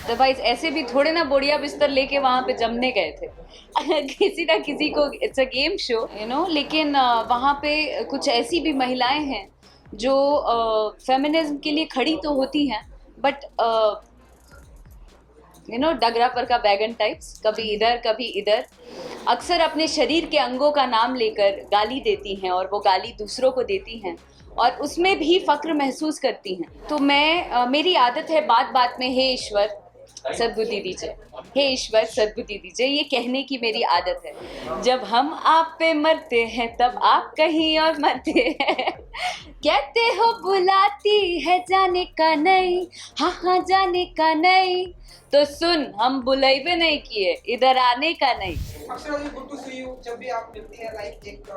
Otherwise ऐसे भी थोड़े ना बोड़िया बिस्तर लेके वहां पे जमने गए थे किसी ना किसी को, इट्स अ गेम शो लेकिन वहां पे कुछ ऐसी भी महिलाएं हैं जो फेमिनिज्म के लिए खड़ी तो होती हैं, बट डगरा पर का बैगन टाइप्स, कभी इधर कभी इधर, अक्सर अपने शरीर के अंगों का नाम लेकर गाली देती हैं और वो गाली दूसरों को देती हैं और उसमें भी फक्र महसूस करती हैं। तो मेरी आदत है बात बात में हे ईश्वर सद्बुद्धि दीजिए, हे ईश्वर सद्बुद्धि दीजिए, ये कहने की मेरी आदत है। जब हम आप पे मरते हैं तब आप कहीं और मरते हैं कहते हो बुलाती है जाने का नहीं, हाँ हाँ जाने का नहीं, तो सुन हम बुलाई भी नहीं किए, इधर आने का नहीं। अक्सर गुड टू सी यू जब भी आप मिलती हैं, लाइक एक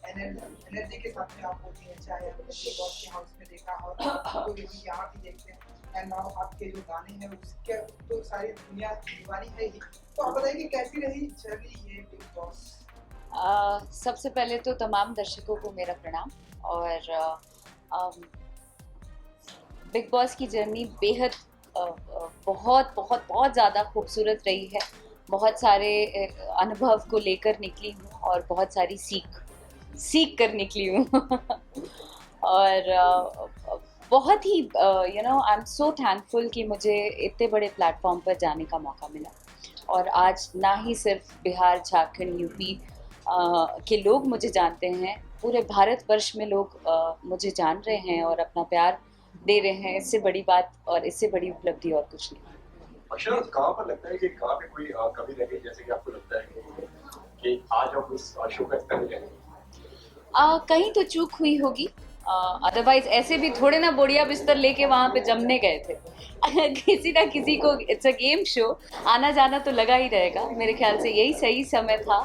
एनर्जी के साथ में आप होती हैं, चाहे आपने बिग बॉस के हाउस में देखा और आपको भी यहाँ भी देखते हैं, एंड नाउ आपके जो गाने हैं उसके तो सारी दुनिया दीवानी है ही। तो आप बताइए कि कैसी रही जर्नी ये बिग बॉस? सबसे पहले तो तमाम दर्शकों को मेरा प्रणाम, और बिग बॉस की जर्नी बेहद बहुत बहुत बहुत ज़्यादा खूबसूरत रही है। बहुत सारे अनुभव को लेकर निकली हूँ और बहुत सारी सीख कर निकली हूँ और बहुत ही आई एम सो थैंकफुल कि मुझे इतने बड़े प्लेटफॉर्म पर जाने का मौका मिला। और आज ना ही सिर्फ बिहार, झारखंड, यूपी के लोग मुझे जानते हैं, पूरे भारतवर्ष में लोग मुझे जान रहे हैं और अपना प्यार दे रहे हैं। इससे बड़ी बात और इससे बड़ी उपलब्धि और कुछ नहीं। अक्षरा, कहाँ पर लगता है कि कहाँ पे कोई कमी रह गई, जैसे कि आपको लगता है कि आज आप उस शो का स्तर ले कहीं तो चूक हुई होगी, अदरवाइज ऐसे भी थोड़े ना बोड़िया बिस्तर लेके वहां पे जमने गए थे किसी ना किसी को, इट्स अ गेम शो, आना जाना तो लगा ही रहेगा। मेरे ख्याल से यही सही समय था,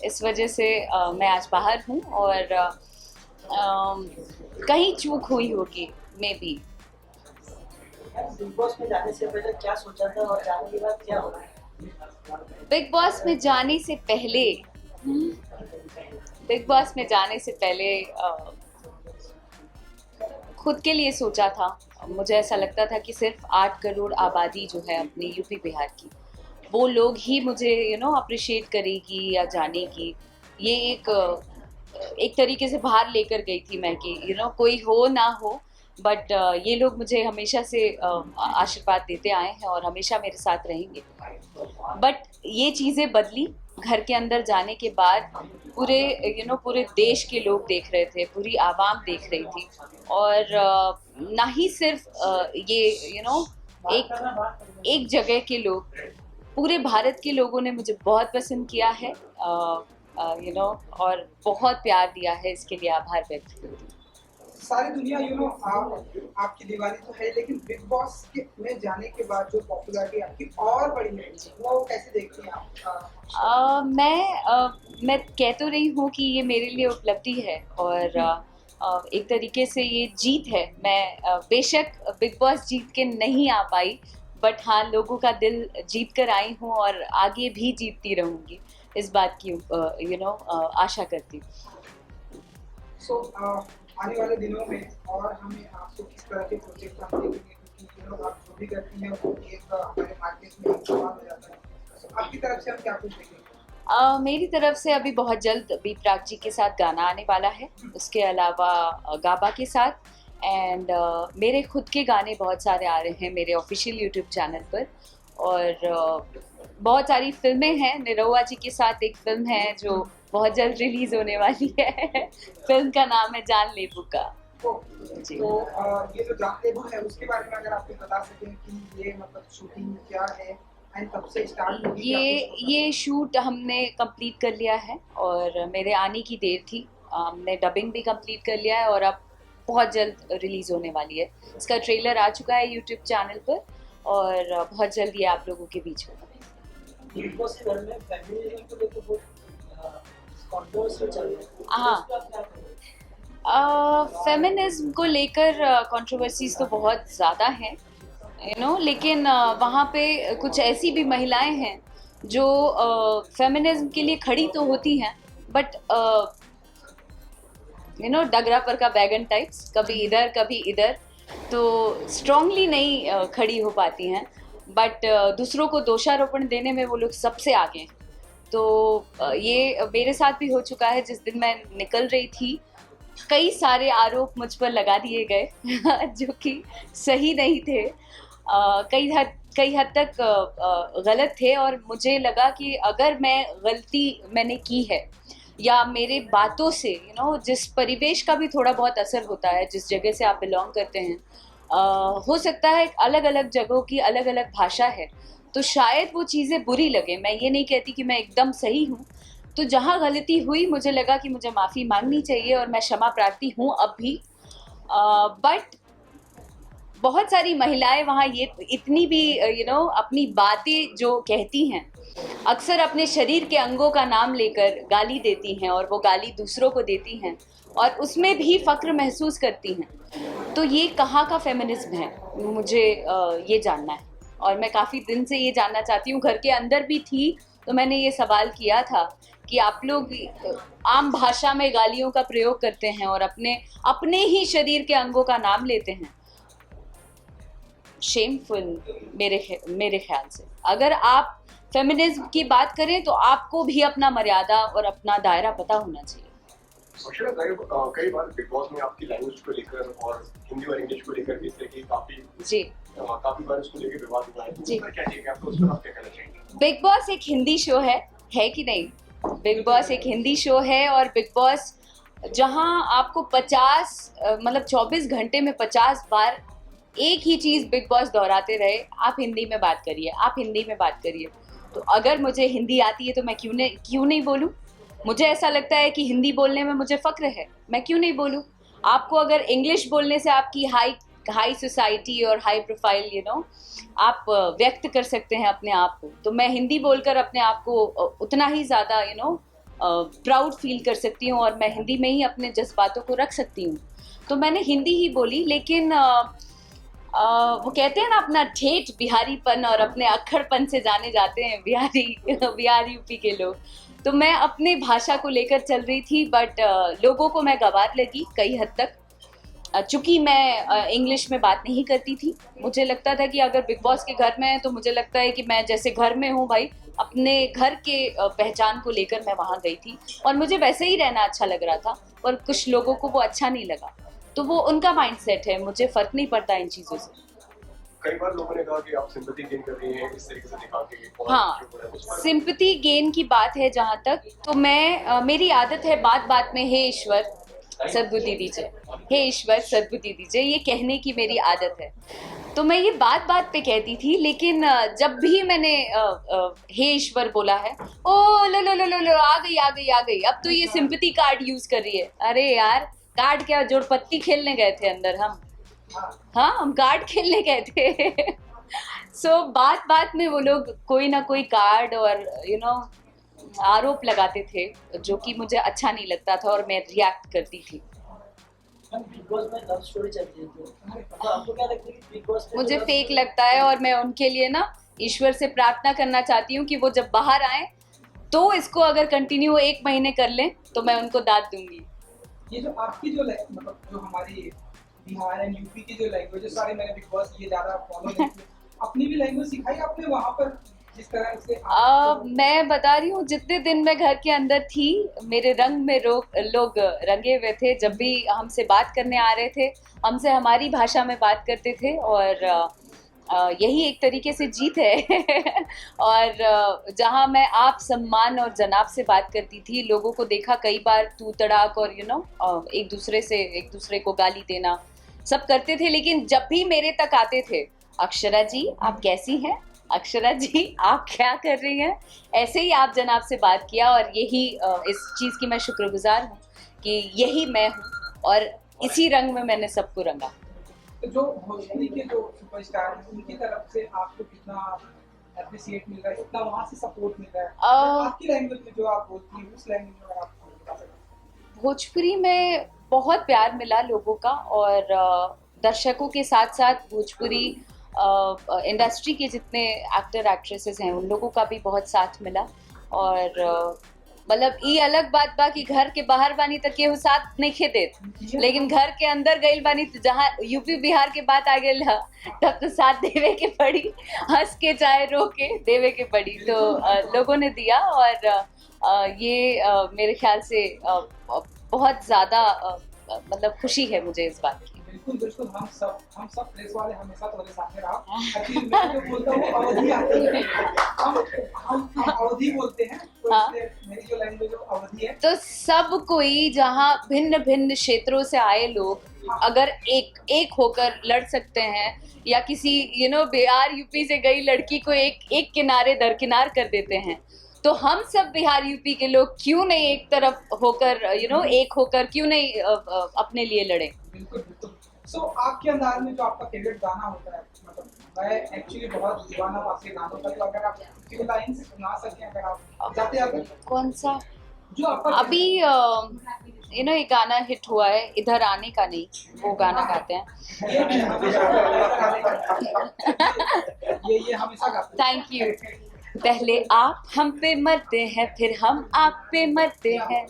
इस वजह से मैं आज बाहर हूँ और कहीं चूक हुई होगी मे बी। बिग बॉस में जाने से पहले क्या सोचा था और जाने के बाद क्या हुआ? बिग बॉस में जाने से पहले बिग बॉस में जाने से पहले खुद के लिए सोचा था। मुझे ऐसा लगता था कि सिर्फ 8 करोड़ आबादी जो है अपनी यूपी बिहार की, वो लोग ही मुझे अप्रिशिएट करेगी या जानेगी। ये एक तरीके से बाहर लेकर गई थी मैं कि कोई हो ना हो, बट ये लोग मुझे हमेशा से आशीर्वाद देते आए हैं और हमेशा मेरे साथ रहेंगे। बट ये चीज़ें बदली घर के अंदर जाने के बाद। पूरे पूरे देश के लोग देख रहे थे, पूरी आवाम देख रही थी, और ना ही सिर्फ ये एक जगह के लोग, पूरे भारत के लोगों ने मुझे बहुत पसंद किया है और बहुत प्यार दिया है। इसके लिए आभार व्यक्त करती हूँ। सारी दुनिया आपकी दीवानी तो है, लेकिन बिग बॉस के में जाने के बाद जो पॉपुलैरिटी आपकी और बढ़ी है, वो कैसे देखती हैं आप? मैं कह तो रही हूँ कि ये मेरे लिए उपलब्धि है और एक तरीके से ये जीत है। मैं बेशक बिग बॉस जीत के नहीं आ पाई, बट हाँ लोगों का दिल जीत कर आई हूँ और आगे भी जीतती रहूँगी, इस बात की आशा करती हूँ। सो आने वाले दिनों में और हमें आपसे किस तरह के प्रोजेक्ट हम देखेंगे, क्योंकि आप जो भी करती हैं वो एक हमारे मार्केट में एक सवाल हो जाता है, तो आपकी तरफ से हम क्या कुछ देखेंगे? मेरी तरफ से अभी बहुत जल्द बी प्राक जी के साथ गाना आने वाला है, उसके अलावा गाबा के साथ, एंड मेरे खुद के गाने बहुत सारे आ रहे हैं मेरे ऑफिशियल यूट्यूब चैनल पर। और बहुत सारी फिल्में हैं। निरहुआ जी के साथ एक फिल्म है जो बहुत जल्द रिलीज होने वाली है फिल्म का नाम है जान लेबू का। जी। तो ये जो जान लेबू है उसके बारे में अगर आप बता सकें कि ये मतलब शूटिंग क्या है एंड कब से स्टार्ट होगी? ये शूट हमने कंप्लीट कर लिया है और मेरे आने की देर थी। हमने डबिंग भी कंप्लीट कर लिया है और अब बहुत जल्द रिलीज होने वाली है। इसका ट्रेलर आ चुका है यूट्यूब चैनल पर और बहुत जल्द ये आप लोगों के बीच होगा। बिग बॉस के घर में फैमिली को लेकर बहुत कंट्रोवर्सी चल रही है। हाँ, फेमिनिज्म को लेकर कंट्रोवर्सीज तो बहुत ज़्यादा हैं, लेकिन वहाँ पे कुछ ऐसी भी महिलाएं हैं जो फेमिनिज्म के लिए खड़ी तो होती हैं, बट डगरा पर का बैगन टाइप्स, कभी इधर कभी इधर, तो स्ट्रांगली नहीं खड़ी हो पाती हैं। बट दूसरों को दोषारोपण देने में वो लोग सबसे आगे हैं। तो ये मेरे साथ भी हो चुका है। जिस दिन मैं निकल रही थी, कई सारे आरोप मुझ पर लगा दिए गए जो कि सही नहीं थे, कई हद तक गलत थे। और मुझे लगा कि अगर गलती मैंने की है, या मेरे बातों से जिस परिवेश का भी थोड़ा बहुत असर होता है, जिस जगह से आप बिलोंग करते हैं, हो सकता है अलग अलग जगहों की अलग अलग भाषा है, तो शायद वो चीज़ें बुरी लगे। मैं ये नहीं कहती कि मैं एकदम सही हूँ। तो जहाँ गलती हुई, मुझे लगा कि मुझे माफ़ी मांगनी चाहिए और मैं क्षमा प्रार्थी हूँ अब भी। बट बहुत सारी महिलाएं वहाँ ये इतनी भी अपनी बातें जो कहती हैं, अक्सर अपने शरीर के अंगों का नाम लेकर गाली देती हैं, और वो गाली दूसरों को देती हैं और उसमें भी फ़क्र महसूस करती हैं। तो ये कहाँ का फेमिनिज्म है, मुझे ये जानना है। और मैं काफ़ी दिन से ये जानना चाहती हूँ। घर के अंदर भी थी तो मैंने ये सवाल किया था कि आप लोग आम भाषा में गालियों का प्रयोग करते हैं और अपने ही शरीर के अंगों का नाम लेते हैं। शेमफुल मेरे ख्याल से। अगर आप फेमिनिज्म की बात करें तो आपको भी अपना मर्यादा और अपना दायरा पता होना चाहिए। अक्षरा, कई बार बिग बॉस में आपकी लैंग्वेज को लेकर और हिंदी और इंग्लिश को लेकर भी इस तरह की काफी बार उसको लेकर विवाद हुआ है। जी, क्या चाहिए आपको, उस पर आप क्या कहना चाहेंगे? बिग बॉस एक हिंदी शो है कि नहीं? बिग बॉस एक हिंदी शो है, और बिग बॉस जहां आपको 24 घंटे में 50 बार एक ही चीज़ बिग बॉस दोहराते रहे, आप हिंदी में बात करिए, आप हिंदी में बात करिए। तो अगर मुझे हिंदी आती है तो मैं क्यों नहीं बोलूँ? मुझे ऐसा लगता है कि हिंदी बोलने में मुझे फ़क्र है, मैं क्यों नहीं बोलूँ? आपको अगर इंग्लिश बोलने से आपकी हाई सोसाइटी और हाई प्रोफाइल आप व्यक्त कर सकते हैं अपने आप को, तो मैं हिंदी बोलकर अपने आप को उतना ही ज़्यादा प्राउड फील कर सकती हूँ, और मैं हिंदी में ही अपने जज्बातों को रख सकती हूँ। तो मैंने हिंदी ही बोली। लेकिन वो कहते हैं ना, अपना ठेठ बिहारीपन और अपने अक्खड़पन से जाने जाते हैं बिहार यूपी के लोग। तो मैं अपने भाषा को लेकर चल रही थी, बट लोगों को मैं गंवार लगी कई हद तक। चूँकि मैं इंग्लिश में बात नहीं करती थी, मुझे लगता था कि अगर बिग बॉस के घर में है तो मुझे लगता है कि मैं जैसे घर में हूँ भाई, अपने घर के पहचान को लेकर मैं वहाँ गई थी, और मुझे वैसे ही रहना अच्छा लग रहा था। और कुछ लोगों को वो अच्छा नहीं लगा, तो वो उनका माइंडसेट है, मुझे फ़र्क नहीं पड़ता इन चीज़ों से। कई बार लोगों ने कहा कि आप सिंपैथी गेन कर रही हैं इस तरीके से दिखा के, और हाँ, जो हो रहा है उस पर। सिंपैथी गेन की बात है जहाँ तक, तो मैं मेरी आदत है बात बात में हे ईश्वर सद्बुद्धि दीजिए, हे ईश्वर सद्बुद्धि दीजिए, ये कहने की मेरी आदत है। तो मैं ये बात बात पे कहती थी, लेकिन जब भी मैंने हे ईश्वर बोला है, ओ लो आ गई, अब तो ये सिंपैथी कार्ड यूज कर रही है। अरे यार, कार्ड क्या, जोड़पत्ती खेलने गए थे अंदर हम। हाँ, हम कार्ड खेलने गए थे। सो बात बात में वो लोग कोई ना कोई कार्ड और आरोप लगाते थे, जो कि मुझे अच्छा नहीं लगता था और मैं रिएक्ट करती थी। बिग बॉस में लव स्टोरी चलती है, तो आपको क्या लगता है कि बिग बॉस में मुझे फेक लगता है, और मैं उनके लिए ना ईश्वर से प्रार्थना करना चाहती हूँ कि वो जब बाहर आए तो इसको अगर कंटिन्यू 1 महीने कर लें तो मैं उनको दाद दूंगी। ये जो आपकी जो मतलब जो हमारी बिहार एंड यूपी की जो लैंग्वेज सारे, मैंने बिग बॉस ये ज्यादा फॉलो नहीं की, अपनी भी लैंग्वेज सिखाई आपने वहाँ पर जिस तरह से मैं बता रही हूँ, जितने दिन मैं घर के अंदर थी, मेरे रंग में लोग रंगे हुए थे। जब भी हमसे बात करने आ रहे थे, हमसे हमारी भाषा में बात करते थे, और यही एक तरीके से जीत है। और जहाँ मैं आप, सम्मान और जनाब से बात करती थी, लोगों को देखा कई बार तू तड़ाक और एक दूसरे को गाली देना सब करते थे। लेकिन जब भी मेरे तक आते थे, अक्षरा जी आप कैसी हैं, अक्षरा जी आप क्या कर रही हैं, ऐसे ही आप जनाब से बात किया। और यही इस चीज़ की मैं शुक्रगुजार हूँ कि यही मैं हूँ, और इसी रंग में मैंने सबको रंगा। तो जो भोजपुरी के जो सुपरस्टार हैं उनकी तरफ से आपको कितना एप्रिसिएट मिल रहा है, कितना वहाँ से सपोर्ट मिल रहा है आपकी लैंग्वेज में जो आप बोलती हैं उस लैंग्वेज में, अगर आप बता सकते हैं? भोजपुरी में बहुत प्यार मिला लोगों का, और दर्शकों के साथ साथ भोजपुरी इंडस्ट्री के जितने एक्टर एक्ट्रेसेस हैं उन लोगों का भी बहुत साथ मिला। और मतलब ई अलग बात बा कि घर के बाहर बानी तक केहू साथ नहीं खेते, लेकिन घर के अंदर गइल बानी तो जहाँ यूपी बिहार के बात आ गई तब तो साथ देवे के पड़ी, हंस के चाहे रो के देवे के पड़ी। तो लोगों ने दिया और ये मेरे ख्याल से बहुत ज़्यादा मतलब खुशी है मुझे इस बात की। बिल्कुल बिल्कुल, हम सब प्रेस वाले हमेशा तुम्हारे साथ में रहा। एक्चुअली मैं जो बोलता हूँ अवधि आती है, हम अवधि बोलते हैं, तो हाँ। इसलिए मेरी जो लैंग्वेज है वो अवधि है। तो सब कोई जहाँ भिन्न भिन्न क्षेत्रों से आए लोग अगर एक होकर लड़ सकते हैं, या किसी बिहार यूपी से गई लड़की को एक किनारे दरकिनार कर देते हैं, तो हम सब बिहार यूपी के लोग क्यों नहीं एक तरफ होकर एक होकर क्यों नहीं अपने लिए लड़े। बिल्कुल बिल्कुल। सो आपके अंदाज में जो आपका फेवरेट गाना होता है, मतलब मैं एक्चुअली बहुत दीवाना वासी गानों का, तो अगर आप फ्यू लाइंस सुना सकें, अगर आप जाते जाते कौन सा? जो आपका अभी एक गाना हिट हुआ है, इधर आने का नहीं, वो गाना गाते हैं। ये हमेशा गाते हैं। Thank you. पहले आप हम पे मरते हैं, फिर हम आप पे मरते हैं,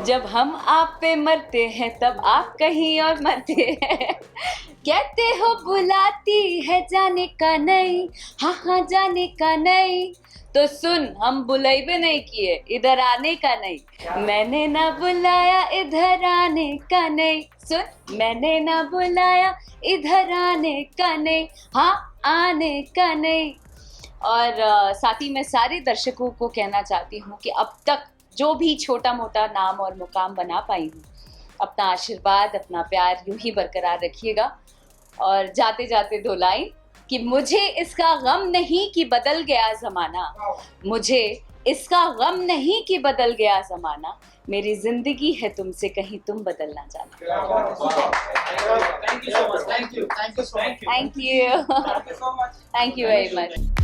जब हम आप पे मरते हैं तब आप कहीं और मरते हैं। कहते हो बुलाती है जाने का नहीं, हाँ हाँ जाने का नहीं, तो सुन हम बुलाइबे नहीं किए, इधर आने का नहीं। मैंने ना बुलाया इधर आने का नहीं, सुन मैंने ना बुलाया इधर आने का नहीं, हाँ आने का नहीं। और साथ ही मैं सारे दर्शकों को कहना चाहती हूँ कि अब तक जो भी छोटा मोटा नाम और मुकाम बना पाई हूँ, अपना आशीर्वाद अपना प्यार यूं ही बरकरार रखिएगा। और जाते जाते 2 लाइन कि मुझे इसका गम नहीं कि बदल गया ज़माना, मुझे इसका गम नहीं कि बदल गया ज़माना, मेरी ज़िंदगी है तुमसे कहीं तुम बदल ना जाना। Thank you so much. Thank you. Thank you so much. Thank you Thank you so much. Thank you very much.